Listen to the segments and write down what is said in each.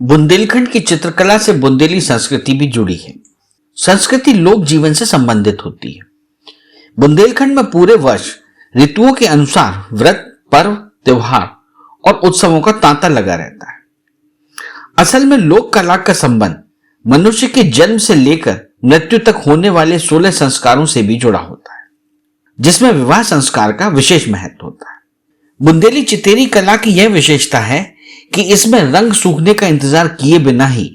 बुंदेलखंड की चित्रकला से बुंदेली संस्कृति भी जुड़ी है। संस्कृति लोक जीवन से संबंधित होती है। बुंदेलखंड में पूरे वर्ष ऋतुओं के अनुसार व्रत, पर्व, त्योहार और उत्सवों का तांता लगा रहता है। असल में लोक कला का संबंध मनुष्य के जन्म से लेकर मृत्यु तक होने वाले 16 संस्कारों से भी जुड़ा होता है, जिसमें विवाह संस्कार का विशेष महत्व होता है। बुंदेली चितेरी कला की यह विशेषता है कि इसमें रंग सूखने का इंतजार किए बिना ही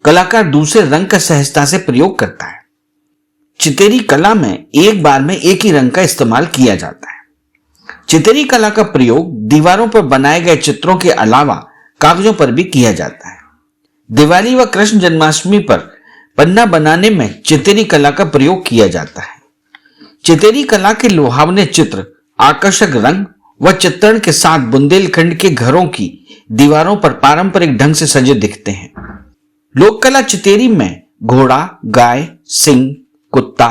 कलाकार दूसरे रंग का सहजता से प्रयोग करता है। चितेरी कला में एक बार में एक ही रंग का इस्तेमाल किया जाता है। चितेरी कला का प्रयोग दीवारों पर बनाए गए चित्रों के अलावा कागजों पर भी किया जाता है। दिवाली व कृष्ण जन्माष्टमी पर पन्ना बनाने में चितेरी कला का प्रयोग किया जाता है। चितेरी कला के लुभावने चित्र, आकर्षक रंग व चित्रण के साथ बुंदेलखंड के घरों की दीवारों पर पारंपरिक ढंग से सजे दिखते हैं। लोक कला चितेरी में घोड़ा, गाय, सिंह, कुत्ता,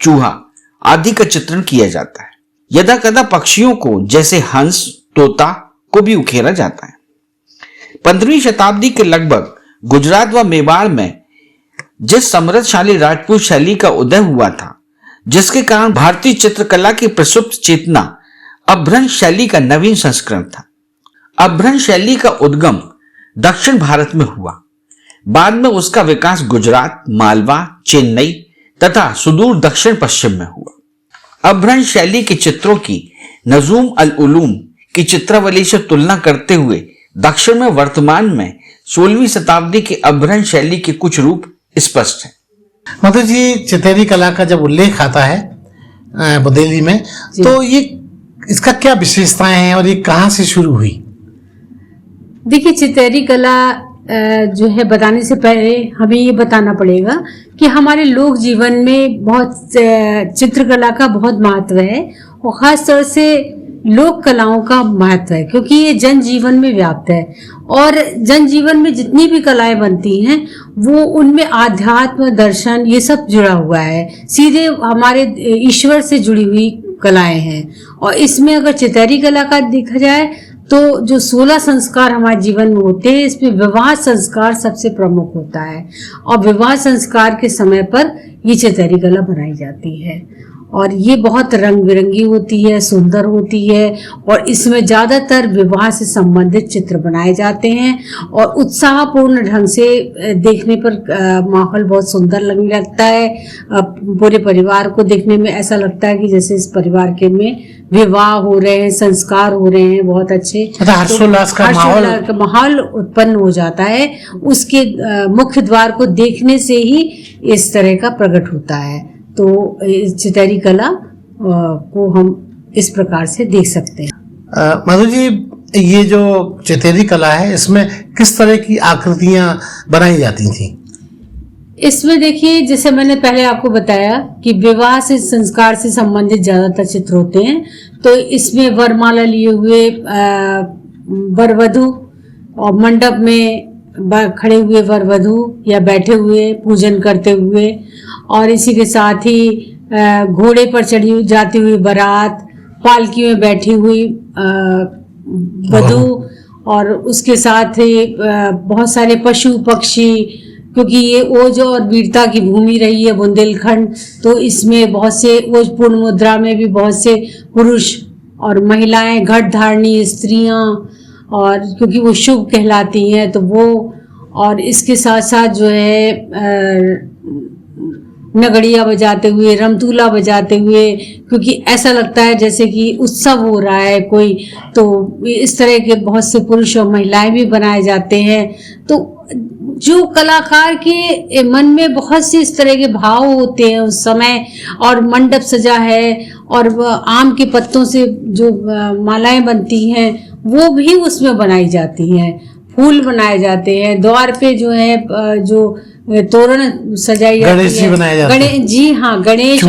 चूहा आदि का चित्रण किया जाता है। यदा कदा पक्षियों को जैसे हंस, तोता को भी उकेरा जाता है। 15वीं शताब्दी के लगभग गुजरात व मेवाड़ में जिस समृद्धशाली राजपूत शैली का उदय हुआ था, जिसके कारण भारतीय चित्रकला की प्रसुप्त चेतना अपभ्रंश शैली का नवीन संस्करण था। अपभ्रंश शैली का उद्गम दक्षिण भारत में हुआ। बाद में उसका विकास गुजरात, मालवा, चेन्नई तथा सुदूर दक्षिण पश्चिम में हुआ। अपभ्रंश शैली के चित्रों की नजूम अल उलूम की चित्रावली से तुलना करते हुए दक्षिण में वर्तमान में 16वीं शताब्दी की अपभ्रंश शैली के कुछ रूप स्पष्ट हैं। मतलब जी, चितेरी कला का जब उल्लेख आता है बुंदेली में, तो ये इसका क्या विशेषताएं हैं और ये कहाँ से शुरू हुई? देखिए, चितेरी कला जो है, बताने से पहले हमें ये बताना पड़ेगा कि हमारे लोक जीवन में बहुत चित्रकला का बहुत महत्व है और खास तौर से लोक कलाओं का महत्व है, क्योंकि ये जनजीवन में व्याप्त है और जनजीवन में जितनी भी कलाएं बनती हैं वो उनमें आध्यात्म, दर्शन ये सब जुड़ा हुआ है। सीधे हमारे ईश्वर से जुड़ी हुई कलाएं हैं। और इसमें अगर चितेरी कला का देखा जाए तो जो 16 संस्कार हमारे जीवन में होते हैं, इसमें विवाह संस्कार सबसे प्रमुख होता है और विवाह संस्कार के समय पर ये चितेरी कला बनाई जाती है और ये बहुत रंग बिरंगी होती है, सुंदर होती है और इसमें ज़्यादातर विवाह से संबंधित चित्र बनाए जाते हैं और उत्साहपूर्ण ढंग से देखने पर माहौल बहुत सुंदर लगने लगता है। पूरे परिवार को देखने में ऐसा लगता है कि जैसे इस परिवार के में विवाह हो रहे हैं, संस्कार हो रहे हैं, बहुत अच्छे हर्षोल्लास का माहौल उत्पन्न हो जाता है। उसके मुख्य द्वार को देखने से ही इस तरह का प्रकट होता है। तो चितेरी कला को हम इस प्रकार से देख सकते हैं। मधु जी, ये जो चितेरी कला है, इसमें किस तरह की आकृतियां बनाई जाती थी? इसमें देखिए, जैसे मैंने पहले आपको बताया कि विवाह से संस्कार से संबंधित ज्यादातर चित्र होते हैं। तो इसमें वरमाला लिए हुए वर वधू और मंडप में खड़े हुए वर वधू या बैठे हुए पूजन करते हुए और इसी के साथ ही घोड़े पर चढ़ी जाती हुई बारात, पालकी में बैठी हुई वधू और उसके साथ ही बहुत सारे पशु पक्षी, क्योंकि ये ओज और वीरता की भूमि रही है बुंदेलखंड। तो इसमें बहुत से ओजपूर्ण मुद्रा में भी बहुत से पुरुष और महिलाएं, घट धारणी स्त्रियां, और क्योंकि वो शुभ कहलाती हैं तो वो, और इसके साथ साथ जो है नगड़िया बजाते हुए, रमतूला बजाते हुए, क्योंकि ऐसा लगता है जैसे कि उत्सव हो रहा है कोई। तो इस तरह के बहुत से पुरुष और महिलाएं भी बनाए जाते हैं। तो जो कलाकार के मन में बहुत से इस तरह के भाव होते हैं उस समय, और मंडप सजा है और आम के पत्तों से जो मालाएं बनती हैं वो भी उसमें बनाई जाती हैं, फूल बनाए जाते हैं। द्वार पे जो है जो तोरण सजाई जाती है, गणेश जी बनाए जाते हैं। गणेश जी, हाँ, गणेश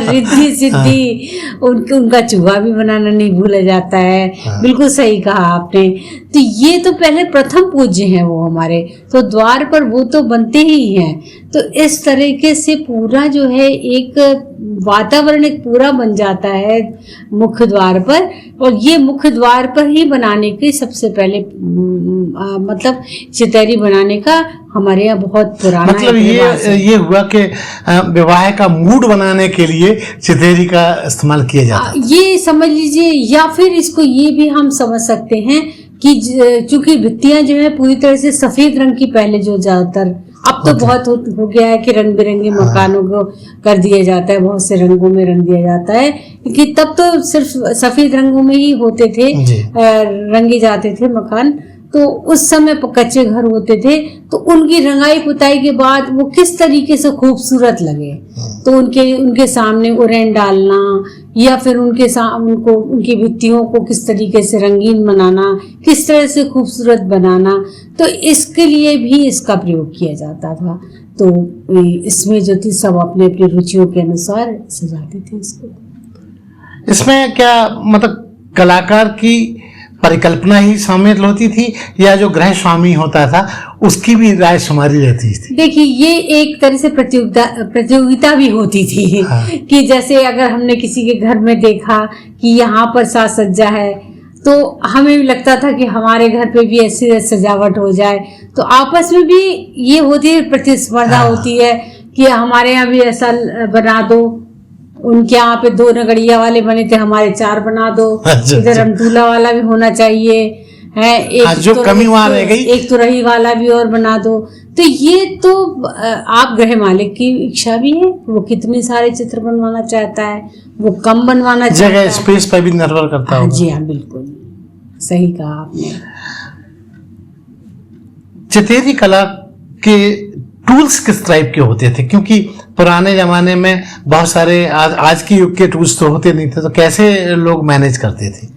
रिद्धि सिद्धि, उनका चूहा भी बनाना नहीं भूला जाता है। हाँ। बिल्कुल सही कहा आपने। तो ये तो पहले प्रथम पूज्य हैं वो हमारे, तो द्वार पर वो तो बनते ही हैं। तो इस तरीके से पूरा जो है एक वातावरण एक पूरा बन जाता है मुख्य द्वार पर, और ये मुख्य द्वार पर ही बनाने के सबसे पहले मतलब चितैरी बनाने का हमारे यहाँ बहुत पुराना मतलब ये हुआ कि विवाह का मूड बनाने के लिए चितैरी का इस्तेमाल किया जाता है, ये समझ लीजिए। या फिर इसको ये भी हम समझ सकते हैं कि चूंकि भित्तियां जो है पूरी तरह से सफेद रंग की पहले जो ज्यादातर, अब तो बहुत हो गया है कि रंग बिरंगे मकानों को कर दिया जाता है, बहुत से रंगों में रंग दिया जाता है, क्योंकि तब तो सिर्फ सफेद रंगों में ही होते थे, रंगे जाते थे मकान। तो उस समय कच्चे घर होते थे, तो उनकी रंगाई पुताई के बाद वो किस तरीके से खूबसूरत लगे, तो उनके सामने उरेन डालना या फिर उनकी भित्तियों को किस तरीके से रंगीन बनाना, किस तरह से खूबसूरत बनाना, तो इसके लिए भी इसका प्रयोग किया जाता था। तो इसमें जो थी सब अपने अपनी रुचियों के अनुसार सजाते थे इसको। इसमें क्या मतलब कलाकार की परिकल्पना ही शामिल होती थी या जो गृह स्वामी होता था उसकी भी राय शुमारी रहती थी? देखिए, ये एक तरह से प्रतियोगिता भी होती थी। हाँ। कि जैसे अगर हमने किसी के घर में देखा कि यहाँ पर साज सज्जा है, तो हमें भी लगता था कि हमारे घर पे भी ऐसी सजावट हो जाए, तो आपस में भी ये होती है, प्रतिस्पर्धा होती है कि हमारे यहाँ भी ऐसा बना दो, उनके यहाँ पे 2 नगड़िया वाले बने थे, हमारे 4 बना दो, इधर रमतूला वाला भी होना चाहिए है, एक जो कमी वहां रह गई, एक तुरही वाला भी और बना दो। तो ये तो आप गृह मालिक की इच्छा भी है, वो कितने सारे चित्र बनवाना चाहता है, वो कम बनवाना चाहता है, जगह स्पेस पर भी निर्भर करता है। जी हाँ, बिल्कुल सही कहा आपने। चितैरी कला के टूल्स किस टाइप के होते थे? क्योंकि पुराने जमाने में बहुत सारे आज के युग के टूल्स तो होते नहीं थे, तो कैसे लोग मैनेज करते थे?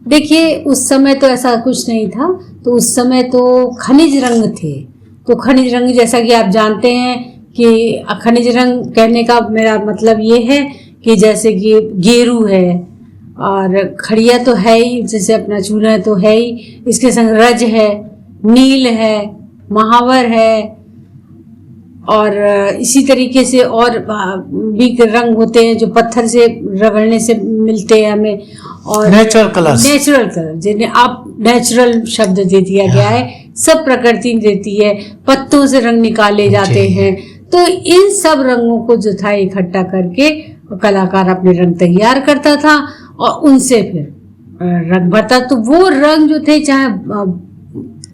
देखिए, उस समय तो ऐसा कुछ नहीं था, तो उस समय तो खनिज रंग थे। तो खनिज रंग जैसा कि आप जानते हैं कि खनिज रंग कहने का मेरा मतलब ये है कि जैसे कि गेरू है और खड़िया तो है ही, जैसे अपना चूल्हा तो है ही, इसके संग रज है, नील है, महावर है, और इसी तरीके से और भी रंग होते हैं जो पत्थर से रगड़ने से मिलते हैं हमें, और नेचुरल कलर जिन्हें आप नेचुरल शब्द दे दिया गया है, सब प्रकृति देती है, पत्तों से रंग निकाले जाते हैं। तो इन सब रंगों को जो था इकट्ठा करके कलाकार अपने रंग तैयार करता था और उनसे फिर रंग भरता। तो वो रंग जो थे, चाहे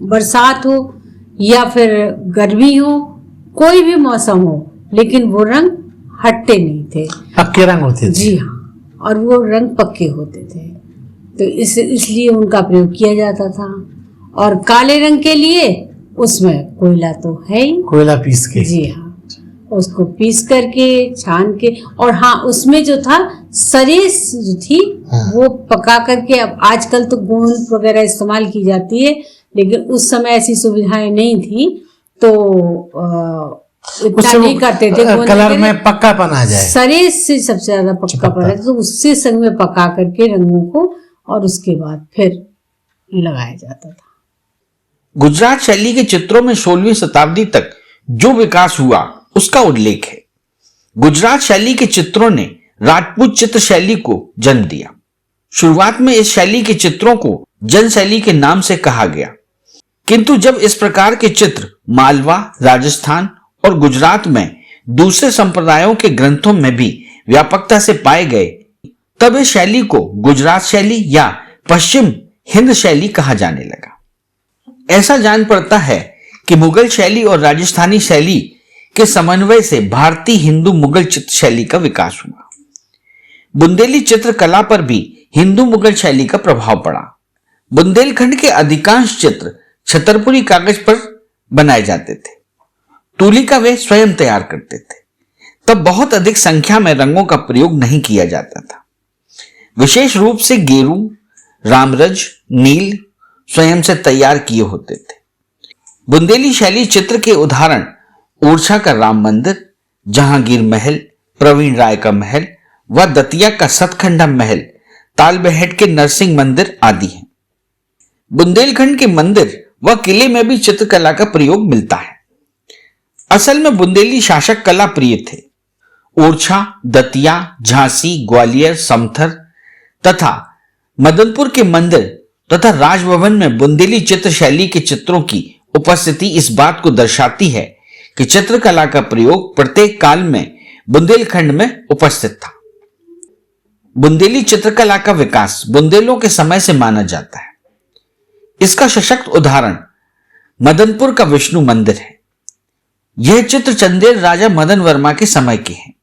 बरसात हो या फिर गर्मी हो, कोई भी मौसम हो, लेकिन वो रंग हटते नहीं थे, पक्के रंग होते थे। जी हाँ, और वो रंग पक्के होते थे, तो इसलिए उनका प्रयोग किया जाता था। और काले रंग के लिए उसमें कोयला तो है ही, कोयला पीस के, जी हाँ, उसको पीस करके छान के, और हाँ, उसमें जो था सरेस जो थी, हाँ, वो पका करके, अब आजकल तो गोंद वगैरह इस्तेमाल की जाती है, लेकिन उस समय ऐसी सुविधाएं नहीं थी, तो इतना नहीं करते थे, कलर में पक्कापन आ जाए, सरेस से सबसे ज्यादा पक्कापन है, तो उससे संग में पका करके रंगों को, और उसके बाद फिर लगाया जाता था। गुजरात शैली के चित्रों में 16वीं शताब्दी तक जो विकास हुआ उसका उल्लेख है। गुजरात शैली के चित्रों ने राजपूत चित्र शैली को जन्म दिया। शुरुआत में इस शैली के चित्रों को जन शैली के नाम से कहा गया, किंतु जब इस प्रकार के चित्र मालवा, राजस्थान और गुजरात में दूसरे संप्रदायों के ग्रंथों में भी व्यापकता से पाए गए, तब इस शैली को गुजरात शैली या पश्चिम हिंद शैली कहा जाने लगा। ऐसा जान पड़ता है कि मुगल शैली और राजस्थानी शैली के समन्वय से भारतीय हिंदू मुगल चित्र शैली का विकास हुआ। बुंदेली चित्रकला पर भी हिंदू मुगल शैली का प्रभाव पड़ा। बुंदेलखंड के अधिकांश चित्र छतरपुरी कागज पर बनाए जाते थे। तूलिका वे स्वयं तैयार करते थे। तब बहुत अधिक संख्या में रंगों का प्रयोग नहीं किया जाता था। विशेष रूप से गेरू, रामरज, नील स्वयं से तैयार किए होते थे। बुंदेली शैली चित्र के उदाहरण ओरछा का राम मंदिर, जहांगीर महल, प्रवीण राय का महल व दतिया का सतखंडा महल, तालबेहट के नरसिंह मंदिर आदि हैं। बुंदेलखंड के मंदिर व किले में भी चित्रकला का प्रयोग मिलता है। असल में बुंदेली शासक कला प्रिय थे। ओरछा, दतिया, झांसी, ग्वालियर, समथर तथा मदनपुर के मंदिर तथा राजभवन में बुंदेली चित्र शैली के चित्रों की उपस्थिति इस बात को दर्शाती है कि चित्रकला का प्रयोग प्रत्येक काल में बुंदेलखंड में उपस्थित था। बुंदेली चित्रकला का विकास बुंदेलों के समय से माना जाता है। इसका सशक्त उदाहरण मदनपुर का विष्णु मंदिर है। यह चित्र चंदेल राजा मदन वर्मा के समय के हैं।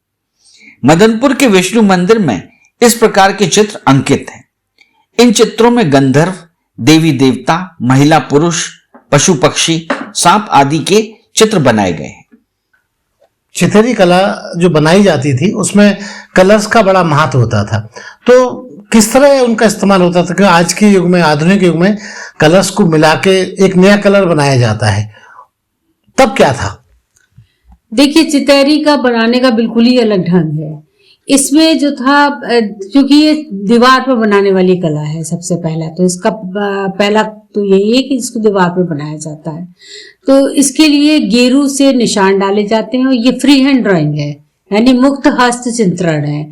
मदनपुर के विष्णु मंदिर में इस प्रकार के चित्र अंकित हैं। इन चित्रों में गंधर्व, देवी देवता, महिला पुरुष, पशु पक्षी, सांप आदि के चित्र बनाए गए हैं। चिथेरी कला जो बनाई जाती थी उसमें कलर्स का बड़ा महत्व होता था, तो किस तरह उनका इस्तेमाल होता था? क्योंकि आज के युग में, आधुनिक युग में कलर्स को मिला के एक नया कलर बनाया जाता है, तब क्या था? देखिए, चितेरी का बनाने का बिल्कुल ही अलग ढंग है। इसमें जो था, क्योंकि ये दीवार पर बनाने वाली कला है, सबसे पहला तो इसका पहला तो यही है कि इसको दीवार पर बनाया जाता है। तो इसके लिए गेरू से निशान डाले जाते हैं और ये फ्री हैंड ड्राइंग है, यानी मुक्त हस्त चित्रण है।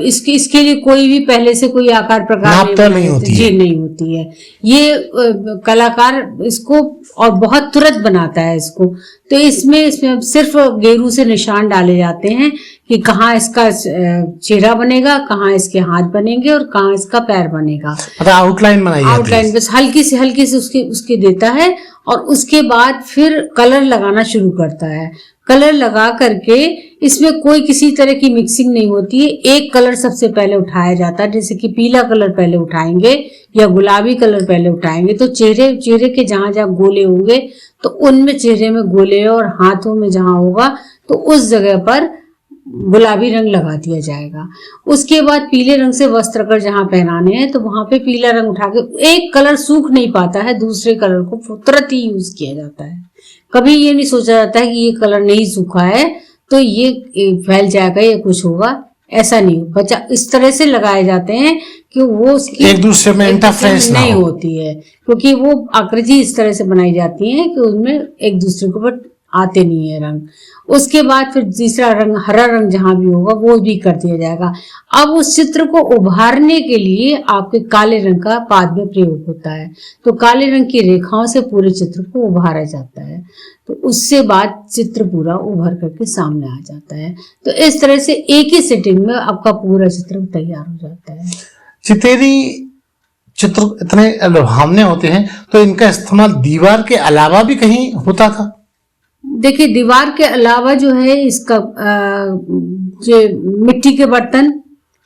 इसके लिए कोई भी पहले से कोई आकार प्रकार नहीं होती है। जी नहीं होती है। ये कलाकार इसको और बहुत तुरंत बनाता है इसको। तो इसमें सिर्फ गेरू से निशान डाले जाते हैं कि कहाँ इसका चेहरा बनेगा, कहाँ इसके हाथ बनेंगे और कहाँ इसका पैर बनेगा। मतलब आउटलाइन बनाई जाती है। आउटलाइन बस हल्की से उसके देता है और उसके बाद फिर कलर लगाना शुरू करता है। कलर लगा करके इसमें कोई किसी तरह की मिक्सिंग नहीं होती है। एक कलर सबसे पहले उठाया जाता है, जैसे कि पीला कलर पहले उठाएंगे या गुलाबी कलर पहले उठाएंगे, तो चेहरे के जहां जहां गोले होंगे तो उनमें चेहरे में गोले, और हाथों में जहां होगा तो उस जगह पर गुलाबी रंग लगा दिया जाएगा। उसके बाद पीले रंग से वस्त्र अगर जहां पहनाने हैं तो वहां पे पीला रंग उठा के, एक कलर सूख नहीं पाता है, दूसरे कलर को तुरंत ही यूज किया जाता है। कभी ये नहीं सोचा जाता है कि ये कलर नहीं सूखा है तो ये फैल जाएगा या कुछ होगा, ऐसा नहीं। बच्चा इस तरह से लगाए जाते हैं कि वो उसकी एक दूसरे में इंटरफेरेंस नहीं होती है, क्योंकि वो आकृति इस तरह से बनाई जाती है कि उनमें एक दूसरे के ऊपर आते नहीं है रंग। उसके बाद फिर तीसरा रंग, हरा रंग जहां भी होगा वो भी कर दिया जाएगा। अब उस चित्र को उभारने के लिए आपके काले रंग का बाद में प्रयोग होता है, तो काले रंग की रेखाओं से पूरे चित्र को उभारा जाता है। तो उससे बाद चित्र पूरा उभर करके सामने आ जाता है। तो इस तरह से एक ही सिटिंग में आपका पूरा चित्र तैयार हो जाता है। चितेरी चित्र इतने लुभावने होते हैं, तो इनका इस्तेमाल दीवार के अलावा भी कहीं होता था? देखिए, दीवार के अलावा जो है इसका जो मिट्टी के बर्तन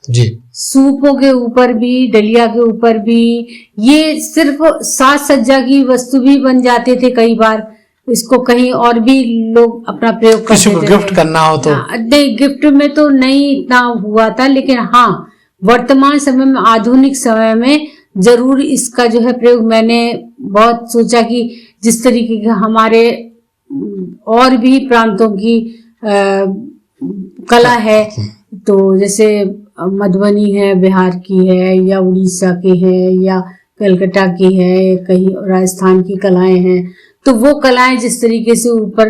जी, सूपों के ऊपर भी, डलिया के ऊपर भी, ये सिर्फ साज सज्जा की वस्तु भी बन जाते थे। कई बार इसको कहीं और भी लोग अपना प्रयोग करते थे। किसी को गिफ्ट करना हो तो? नहीं, गिफ्ट में तो नहीं इतना हुआ था, लेकिन हाँ वर्तमान समय में, आधुनिक समय में जरूर इसका जो है प्रयोग मैंने बहुत सोचा कि जिस तरीके के हमारे और भी प्रांतों की कला है, तो जैसे मधुबनी है, बिहार की है, या उड़ीसा के है, या कलकत्ता की है, कहीं राजस्थान की कलाएं हैं, तो वो कलाएं जिस तरीके से ऊपर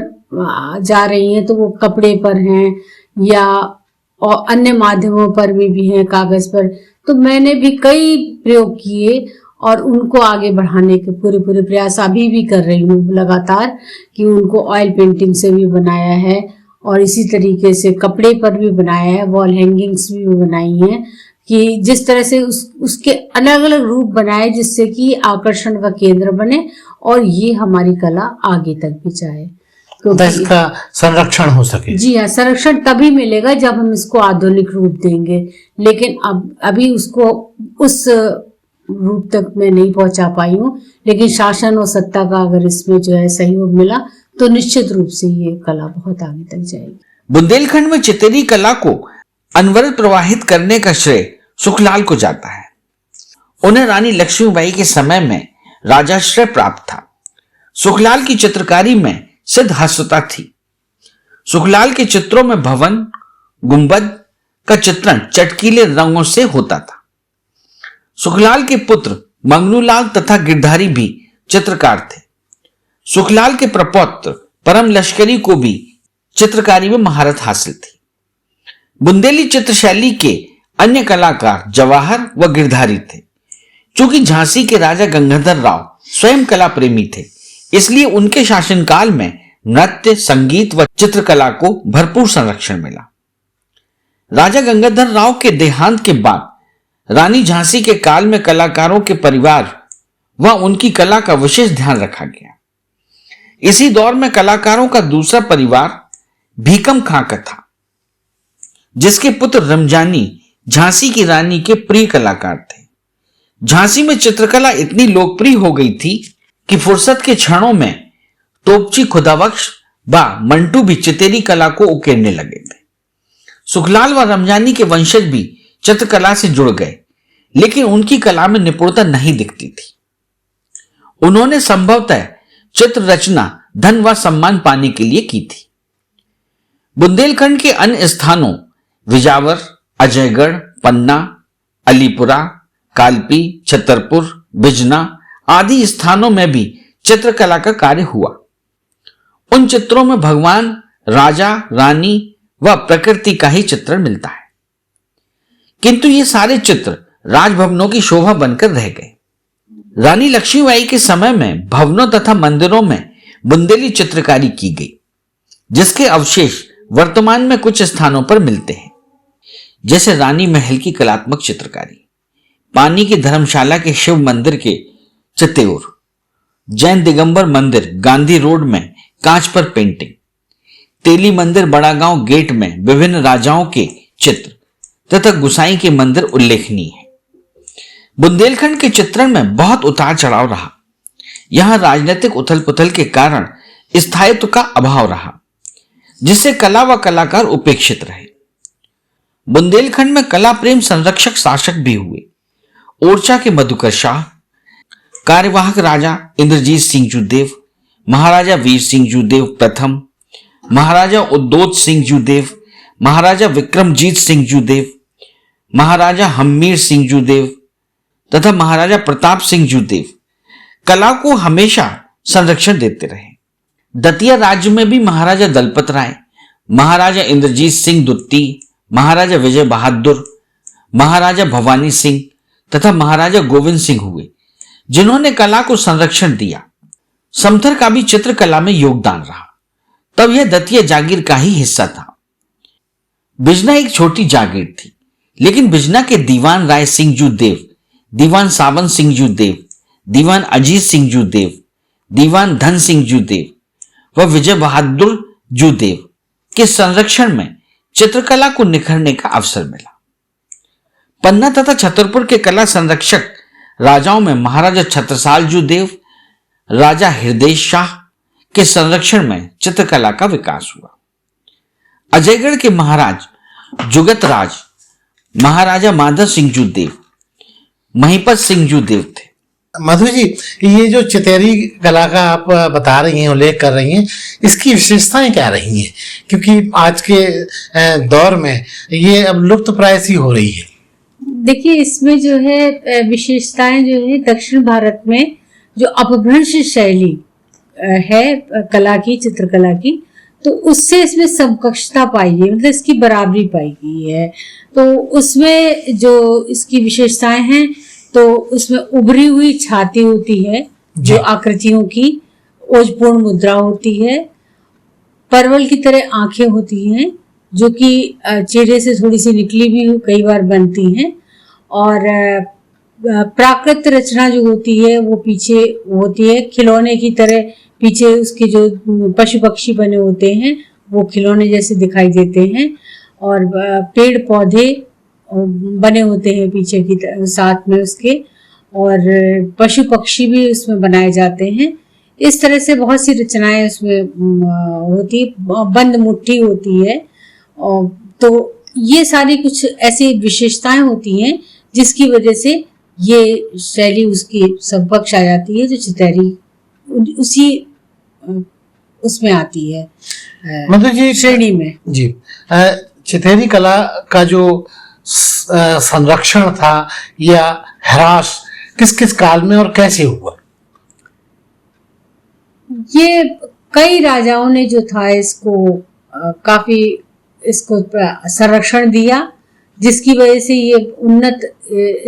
जा रही हैं तो वो कपड़े पर हैं या और अन्य माध्यमों पर भी हैं, कागज पर। तो मैंने भी कई प्रयोग किए और उनको आगे बढ़ाने के पूरे प्रयास अभी भी कर रही हूँ लगातार, कि उनको ऑयल पेंटिंग से भी बनाया है और इसी तरीके से कपड़े पर भी बनाया है, वॉल हैंगिंग्स भी बनाई हैं, कि जिस तरह से उसके अलग अलग रूप बनाए जिससे कि आकर्षण का केंद्र बने और ये हमारी कला आगे तक भी जाए, तो इसका संरक्षण हो सके। जी हाँ, संरक्षण तभी मिलेगा जब हम इसको आधुनिक रूप देंगे, लेकिन अभी उसको उस रूप तक मैं नहीं पहुंचा पाई हूँ। लेकिन शासन और सत्ता का अगर इसमें जो है सहयोग मिला तो निश्चित रूप से ये कला बहुत आगे तक जाएगी। बुंदेलखंड में चितेरी कला को अनवरत प्रवाहित करने का श्रेय सुखलाल को जाता है। उन्हें रानी लक्ष्मीबाई के समय में राजाश्रय प्राप्त था। सुखलाल की चित्रकारी में सिद्ध हस्तता थी। सुखलाल के चित्रों में भवन, गुंबद का चित्रण चटकीले रंगों से होता था। सुखलाल के पुत्र मंगनूलाल तथा गिरधारी भी चित्रकार थे। सुखलाल के प्रपौत्र परम लश्करी को भी चित्रकारी में महारत हासिल थी। बुंदेली चित्रशैली के अन्य कलाकार जवाहर व गिरधारी थे। चूंकि झांसी के राजा गंगाधर राव स्वयं कला प्रेमी थे, इसलिए उनके शासनकाल में नृत्य, संगीत व चित्रकला को भरपूर संरक्षण मिला। राजा गंगाधर राव के देहांत के बाद रानी झांसी के काल में कलाकारों के परिवार व उनकी कला का विशेष ध्यान रखा गया। इसी दौर में कलाकारों का दूसरा परिवार भीकम खां का था, जिसके पुत्र रमजानी झांसी की रानी के प्रिय कलाकार थे। झांसी में चित्रकला इतनी लोकप्रिय हो गई थी कि फुर्सत के क्षणों में तोपची खुदाबख्श व मंटू भी चितेरी कला को उकेरने लगे थे। सुखलाल व रमजानी के वंशज भी चित्रकला से जुड़ गए, लेकिन उनकी कला में निपुणता नहीं दिखती थी। उन्होंने संभवतः चित्र रचना धन व सम्मान पाने के लिए की थी। बुंदेलखंड के अन्य स्थानों विजावर, अजयगढ़, पन्ना, अलीपुरा, कालपी, छतरपुर, बिजना आदि स्थानों में भी चित्रकला का कार्य हुआ। उन चित्रों में भगवान, राजा, रानी व प्रकृति का ही चित्रण मिलता है, किंतु ये सारे चित्र राजभवनों की शोभा बनकर रह गए। रानी लक्ष्मीबाई के समय में भवनों तथा मंदिरों में बुंदेली चित्रकारी की गई, जिसके अवशेष वर्तमान में कुछ स्थानों पर मिलते हैं, जैसे रानी महल की कलात्मक चित्रकारी, पानी की धर्मशाला के शिव मंदिर के चित्तौर, जैन दिगंबर मंदिर गांधी रोड में कांच पर पेंटिंग, तेली मंदिर बड़ागांव गेट में विभिन्न राजाओं के चित्र तथा गुसाई के मंदिर उल्लेखनीय है। बुंदेलखंड के चित्रण में बहुत उतार चढ़ाव रहा। यहां राजनीतिक उथल पुथल के कारण स्थायित्व का अभाव रहा, जिससे कला व कलाकार उपेक्षित रहे। बुंदेलखंड में कला प्रेम संरक्षक शासक भी हुए। ओरछा के मधुकर शाह, कार्यवाहक राजा इंद्रजीत सिंह जूदेव, महाराजा वीर सिंह जूदेव प्रथम, महाराजा उद्दोत सिंह जूदेव, महाराजा विक्रमजीत सिंह जूदेव, महाराजा हम्मीर सिंह जूदेव तथा महाराजा प्रताप सिंह जूदेव कला को हमेशा संरक्षण देते रहे। दतिया राज्य में भी महाराजा दलपत राय, महाराजा इंद्रजीत सिंह दुत्ती, महाराजा विजय बहादुर, महाराजा भवानी सिंह तथा महाराजा गोविंद सिंह हुए, जिन्होंने कला को संरक्षण दिया। समथर का भी चित्रकला में योगदान रहा, तब यह दतिया जागीर का ही हिस्सा था। बिजना एक छोटी जागीर थी, लेकिन बिजना के दीवान राय सिंह जूदेव, दीवान सावन सिंह जूदेव, दीवान अजीत सिंह जूदेव, दीवान धन सिंह जूदेव व विजय बहादुर जूदेव के संरक्षण में चित्रकला को निखरने का अवसर मिला। पन्ना तथा छतरपुर के कला संरक्षक राजाओं में महाराजा छत्रसाल जूदेव, राजा हृदय शाह के संरक्षण में चित्रकला का विकास हुआ। अजयगढ़ के महाराज जुगतराज महाराजा माधव सिंह जूदेव, महिपत सिंह जूदेव थे। मधु जी, ये जो चितेरी कला का आप बता रही हैं, उल्लेख कर रही हैं, इसकी विशेषताएं क्या रही हैं? क्योंकि आज के दौर में ये अब लुप्त प्राय सी हो रही है। देखिए, इसमें जो है विशेषताएं जो है दक्षिण भारत में जो अपभ्रंश शैली है कला की, चित्रकला की, तो उससे इसमें समकक्षता पाई गई, मतलब इसकी बराबरी पाई गई है। तो उसमें जो इसकी विशेषताएं हैं, तो उसमें उभरी हुई छाती होती है, जो आकृतियों की ओजपूर्ण मुद्रा होती है, परवल की तरह आंखें होती हैं, जो कि चेहरे से थोड़ी सी निकली भी कई बार बनती हैं, और प्राकृत रचना जो होती है वो पीछे होती है, खिलौने की तरह पीछे उसके जो पशु पक्षी बने होते हैं वो खिलौने जैसे दिखाई देते हैं, और पेड़ पौधे बने होते हैं पीछे की साथ में उसके, और पशु पक्षी भी उसमें बनाए जाते हैं। इस तरह से बहुत सी रचनाएं उसमें होती, बंद मुट्ठी होती है, और तो ये सारी कुछ ऐसी विशेषताएं होती हैं जिसकी वजह से ये शैली उसकी समकक्ष आ जाती है, जो चितेरी उसी उसमें आती है, मतलब जी श्रेणी में। जी, चितेरी कला का जो संरक्षण था या ह्रास किस किस काल में और कैसे हुआ? ये कई राजाओं ने जो था इसको काफी इसको संरक्षण दिया, जिसकी वजह से ये उन्नत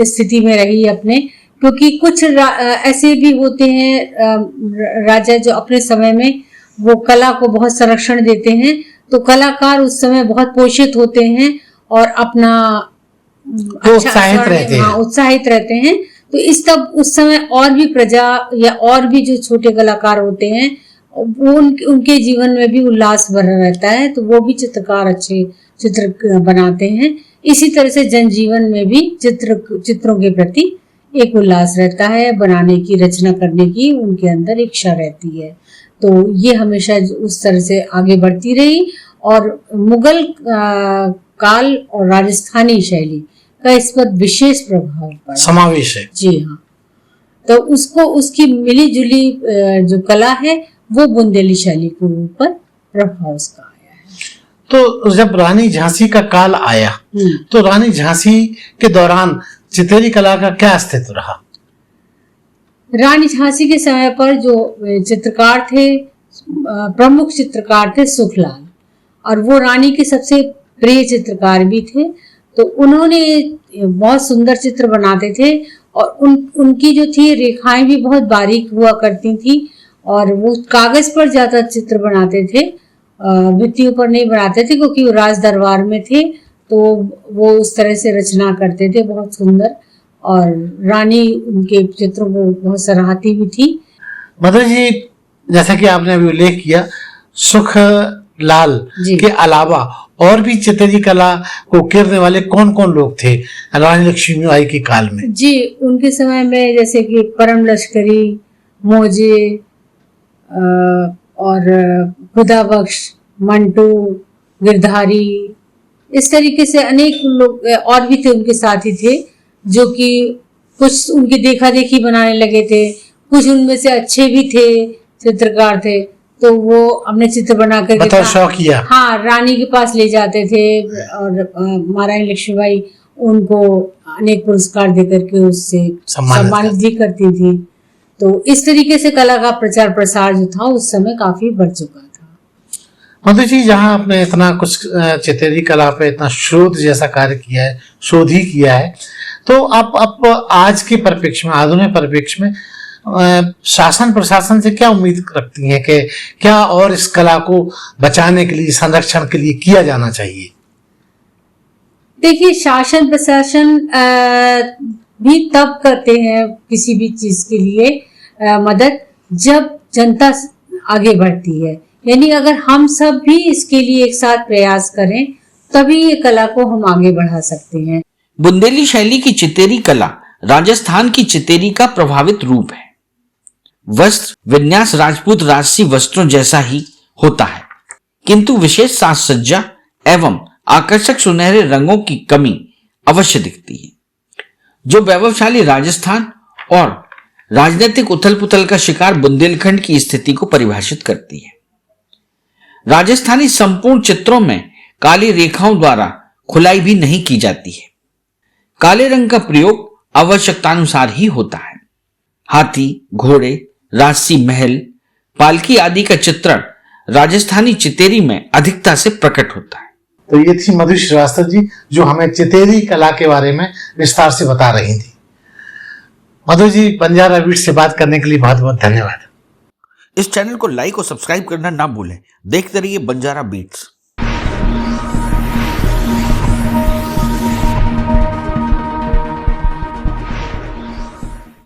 स्थिति में रही अपने। क्योंकि कुछ ऐसे भी होते हैं राजा जो अपने समय में वो कला को बहुत संरक्षण देते हैं, तो कलाकार उस समय बहुत पोषित होते हैं और अपना उत्साहित रहते हैं। उत्साहित रहते हैं। तो उस समय और भी प्रजा या और भी जो छोटे कलाकार होते हैं वो उनके जीवन में भी उल्लास भरा रहता है, तो वो भी चित्रकार अच्छे चित्र बनाते हैं। इसी तरह से जनजीवन में भी चित्रों के प्रति एक उल्लास रहता है, बनाने की, रचना करने की उनके अंदर इच्छा रहती है। तो ये हमेशा उस तरह से आगे बढ़ती रही और मुगल काल और राजस्थानी शैली का इस पर विशेष प्रभाव पड़ा, समावेश है। जी हाँ, तो उसकी मिली जुली जो कला है वो बुंदेली शैली के ऊपर प्रभाव उसका आया है। तो जब रानी झांसी का काल आया तो रानी झांसी के दौरान चितेरी कला का क्या अस्तित्व रहा? रानी झांसी के समय पर जो चित्रकार थे, प्रमुख चित्रकार थे सुखलाल, और वो रानी के सबसे प्रिय चित्रकार भी थे। तो उन्होंने बहुत सुंदर चित्र बनाते थे और उनकी जो थी रेखाएं भी बहुत बारीक हुआ करती थी और वो कागज पर ज्यादा चित्र बनाते थे, भित्तियों पर नहीं बनाते थे, क्योंकि वो राज दरबार में थे तो वो उस तरह से रचना करते थे बहुत सुंदर, और रानी उनके चित्रों को बहुत सराहती भी थी। मधु जी, जैसा कि आपने अभी उल्लेख किया, सुखलाल के अलावा और भी चितेरी कला को उकेरने वाले कौन कौन लोग थे रानी लक्ष्मीबाई के काल में? जी, उनके समय में जैसे कि परम लश्करी, मोजे और खुदाबख्श, मंटू, गिरधारी, इस तरीके से अनेक लोग और भी थे उनके साथी थे, जो कि कुछ उनकी देखा देखी बनाने लगे थे। कुछ उनमें से अच्छे भी थे, चित्रकार थे, तो वो अपने चित्र बना कर शौकिया, हाँ, रानी के पास ले जाते थे और महारानी लक्ष्मीबाई उनको अनेक पुरस्कार देकर के उससे सम्मानित भी करती थी। तो इस तरीके से कला का प्रचार प्रसार जो था उस समय काफी बढ़ चुका था। मधु जी, जहाँ आपने इतना कुछ चितेरी कला पे इतना शोध जैसा कार्य किया है, शोध ही किया है, तो आप आज के परिप्रेक्ष्य में, आधुनिक परिप्रेक्ष्य में शासन प्रशासन से क्या उम्मीद रखती हैं कि क्या और इस कला को बचाने के लिए, संरक्षण के लिए किया जाना चाहिए? देखिए, शासन प्रशासन भी तब करते हैं किसी भी चीज के लिए मदद जब जनता आगे बढ़ती है। यानी अगर हम सब भी इसके लिए एक साथ प्रयास करें तभी ये कला को हम आगे बढ़ा सकते हैं। बुंदेली शैली की चितेरी कला राजस्थान की चितेरी का प्रभावित रूप है। वस्त्र विन्यास राजपूत राजसी वस्त्रों जैसा ही होता है, किंतु विशेष साज सज्जा एवं आकर्षक सुनहरे रंगों की कमी अवश्य दिखती है, जो वैभवशाली राजस्थान और राजनीतिक उथल पुथल का शिकार बुंदेलखंड की स्थिति को परिभाषित करती है। राजस्थानी संपूर्ण चित्रों में काली रेखाओं द्वारा खुलाई भी नहीं की जाती है। काले रंग का प्रयोग आवश्यकतानुसार ही होता है। हाथी, घोड़े, राजसी महल, पालकी आदि का चित्रण राजस्थानी चितेरी में अधिकता से प्रकट होता है। तो ये थी मधु श्रीवास्तव जी, जो हमें चितेरी कला के बारे में विस्तार से बता रही थी। मधु जी, बंजारा बीट्स से बात करने के लिए बहुत बहुत धन्यवाद। इस चैनल को लाइक और सब्सक्राइब करना ना भूलें। देखते रहिए बंजारा बीट्स।